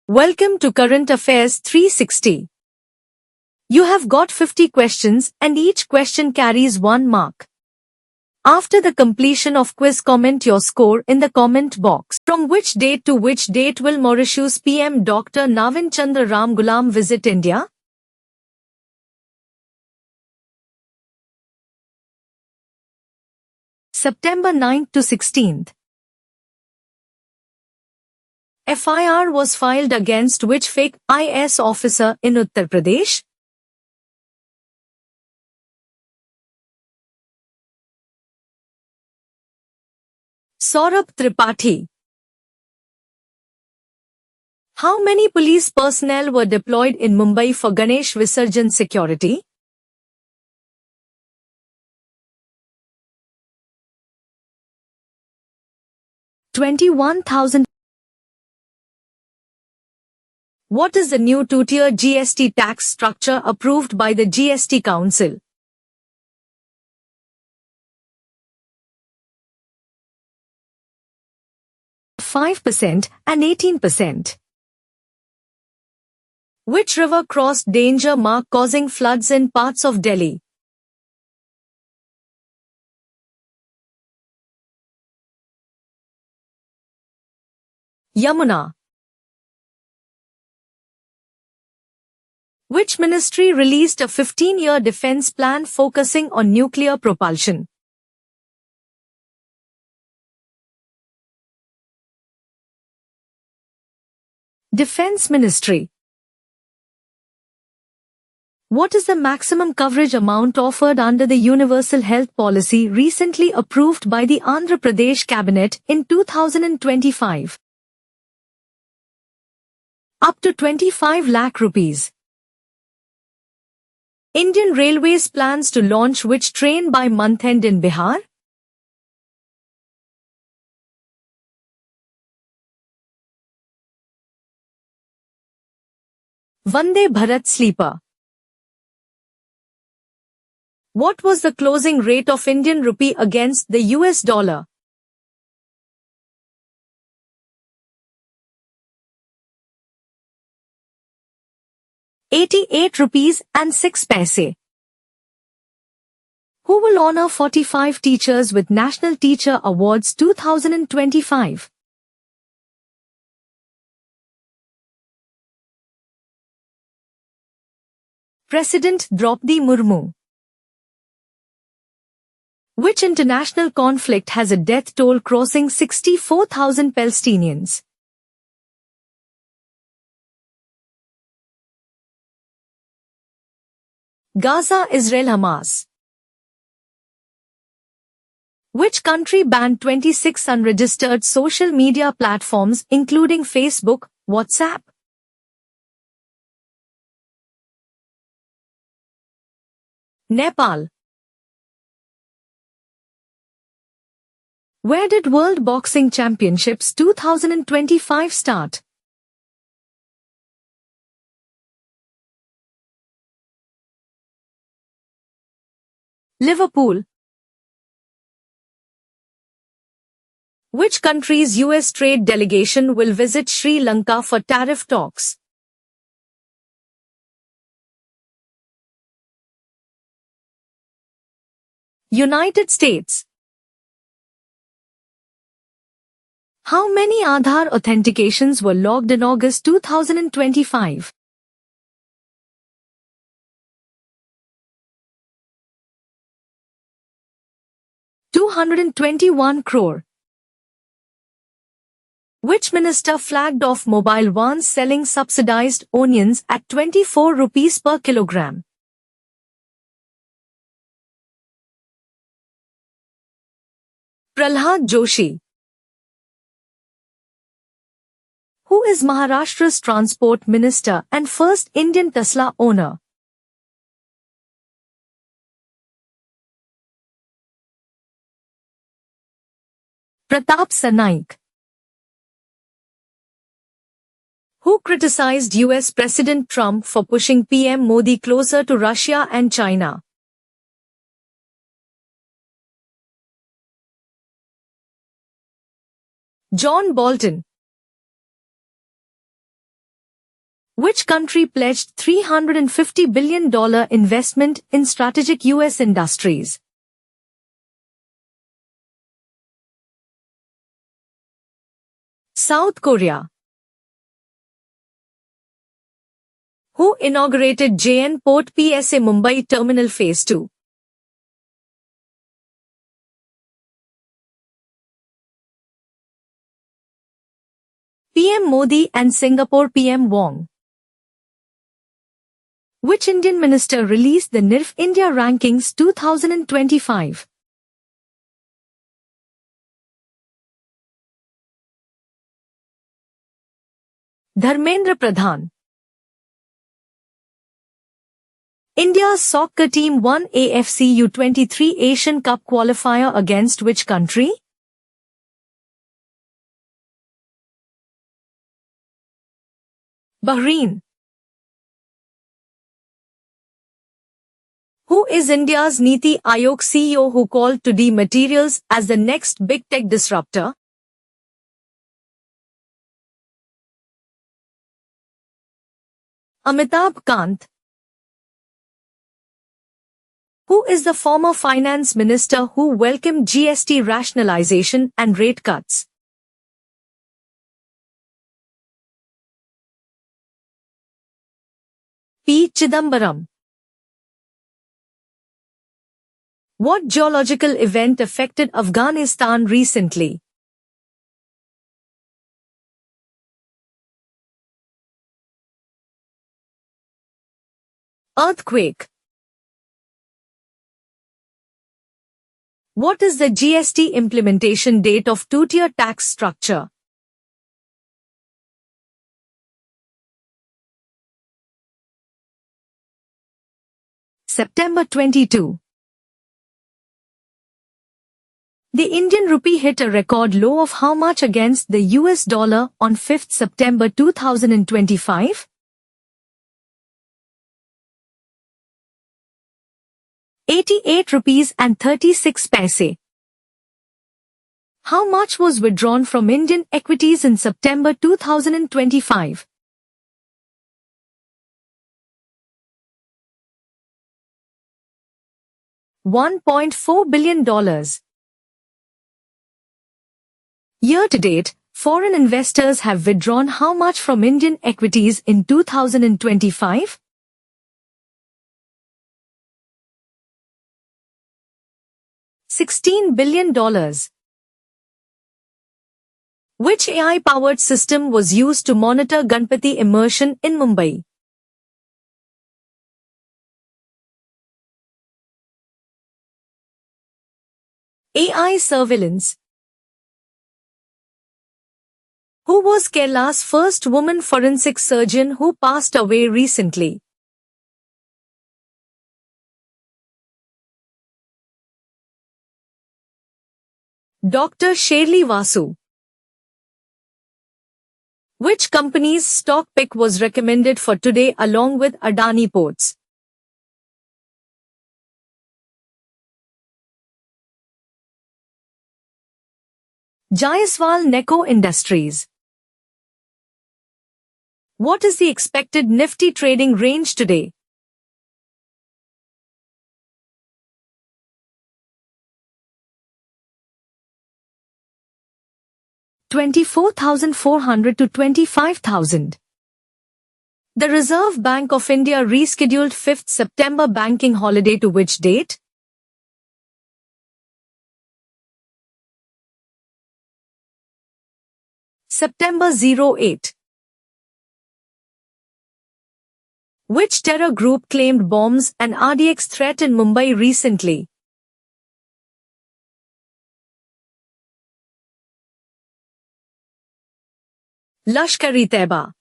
Welcome to Current Affairs 360. You have got 50 questions and each question carries 1 mark. After the completion of quiz, comment your score in the comment box. From which date to which date will Mauritius PM Dr. Navin Chandra Ramgoolam visit India? September 9th to 16th. FIR was filed against which fake IS officer in Uttar Pradesh? Saurabh Tripathi. How many police personnel were deployed in Mumbai for Ganesh Visarjan security? (21,000). What is the new two-tier GST tax structure approved by the GST Council? (5% and 18%). Which river crossed danger mark causing floods in parts of Delhi? Yamuna. Which ministry released a 15-year defense plan focusing on nuclear propulsion? Defense Ministry. What is the maximum coverage amount offered under the Universal Health Policy recently approved by the Andhra Pradesh Cabinet in 2025? Up to 25 lakh rupees. Indian Railways plans to launch which train by month end in Bihar? Vande Bharat Sleeper. What was the closing rate of Indian rupee against the US dollar? ₹88.06. Who will honor 45 teachers with National Teacher Awards 2025? President Draupadi Murmu. Which international conflict has a death toll crossing 64,000 Palestinians? Gaza, Israel, Hamas. Which country banned 26 unregistered social media platforms including Facebook, WhatsApp? Nepal. Where did World Boxing Championships 2025 start? Liverpool. Which country's US trade delegation will visit Sri Lanka for tariff talks? United States. How many Aadhaar authentications were logged in August 2025? 221 crore. Which minister flagged off mobile vans selling subsidized onions at 24 rupees per kilogram? Prahlad Joshi. Who is Maharashtra's transport minister and first Indian Tesla owner? Pratap Sarnaik. Who criticized US President Trump for pushing PM Modi closer to Russia and China? John Bolton. Which country pledged $350 billion investment in strategic U.S. industries? South Korea. Who inaugurated JN Port PSA Mumbai Terminal Phase 2? PM Modi and Singapore PM Wong. Which Indian minister released the NIRF India Rankings 2025? Dharmendra Pradhan. India's soccer team won AFC U23 Asian Cup qualifier against which country? Bahrain. Who is India's Niti Aayog CEO who called 2D materials as the next big tech disruptor? Amitabh Kant. Who is the former finance minister who welcomed GST rationalization and rate cuts? P. Chidambaram. What geological event affected Afghanistan recently? Earthquake. What is the GST implementation date of two-tier tax structure? September 22. The Indian rupee hit a record low of how much against the US dollar on 5th September 2025? 88 rupees and 36 paise. How much was withdrawn from Indian equities in September 2025? $1.4 billion. Year to date, foreign investors have withdrawn how much from Indian equities in 2025? $16 billion. Which AI-powered system was used to monitor Ganpati immersion in Mumbai? AI surveillance. Who was Kerala's first woman forensic surgeon who passed away recently? Dr. Sherli Vasu. Which company's stock pick was recommended for today along with Adani Ports? Jaiswal Neco Industries. What is the expected Nifty trading range today? $24,400 to $25,000. The Reserve Bank of India rescheduled 5th September banking holiday to which date? September 08. Which terror group claimed bombs and RDX threat in Mumbai recently? Lashkar-e-Taiba.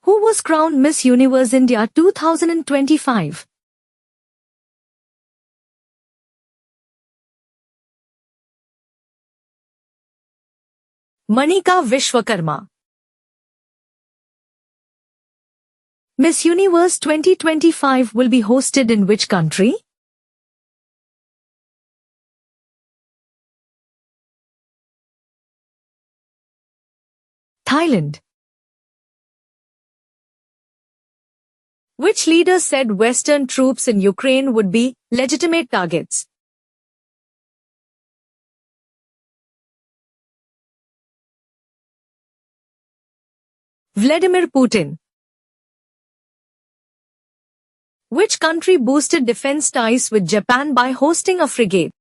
Who was crowned Miss Universe India 2025? Manika Vishwakarma. Miss Universe 2025 will be hosted in which country? Thailand. Which leader said Western troops in Ukraine would be legitimate targets? Vladimir Putin. Which country boosted defense ties with Japan by hosting a frigate?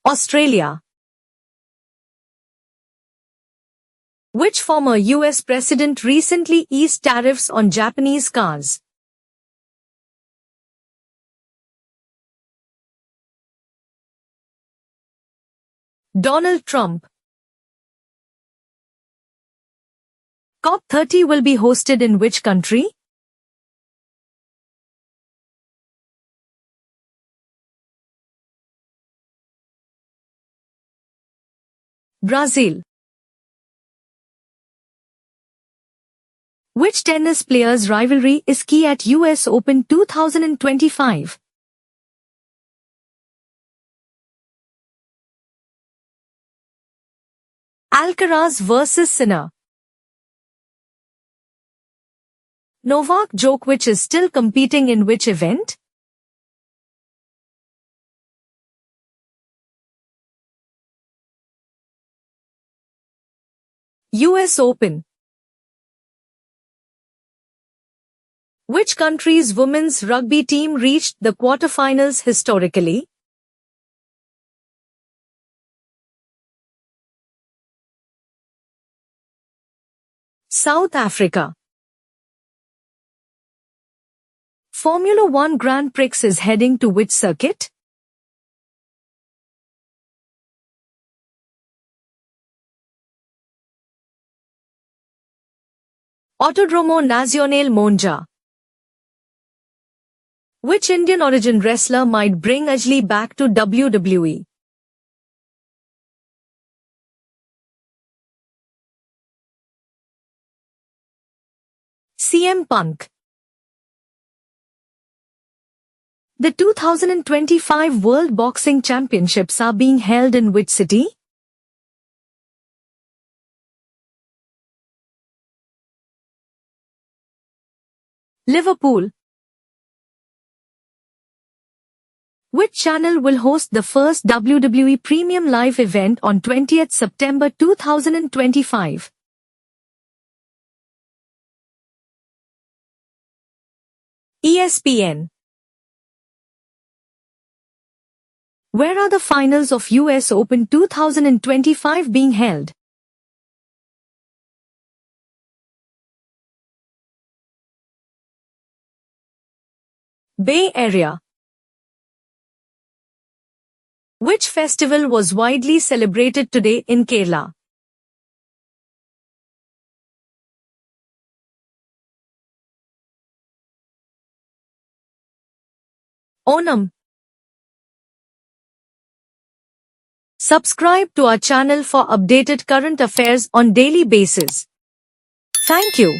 Australia. Which former US president recently eased tariffs on Japanese cars? Donald Trump. COP30 will be hosted in which country? Brazil. Which tennis players' rivalry is key at US Open 2025? Alcaraz vs Sinner. Novak Djokovic is still competing in which event? US Open. Which country's women's rugby team reached the quarterfinals historically? South Africa. Formula One Grand Prix is heading to which circuit? Autodromo Nacional Monza. Which Indian origin wrestler might bring Ajli back to WWE? CM Punk. The 2025 World Boxing Championships are being held in which city? Liverpool. Which channel will host the first WWE Premium Live event on 20th September 2025? ESPN. Where are the finals of US Open 2025 being held? Bay Area. Which festival was widely celebrated today in Kerala? Onam. Subscribe to our channel for updated current affairs on daily basis. Thank you.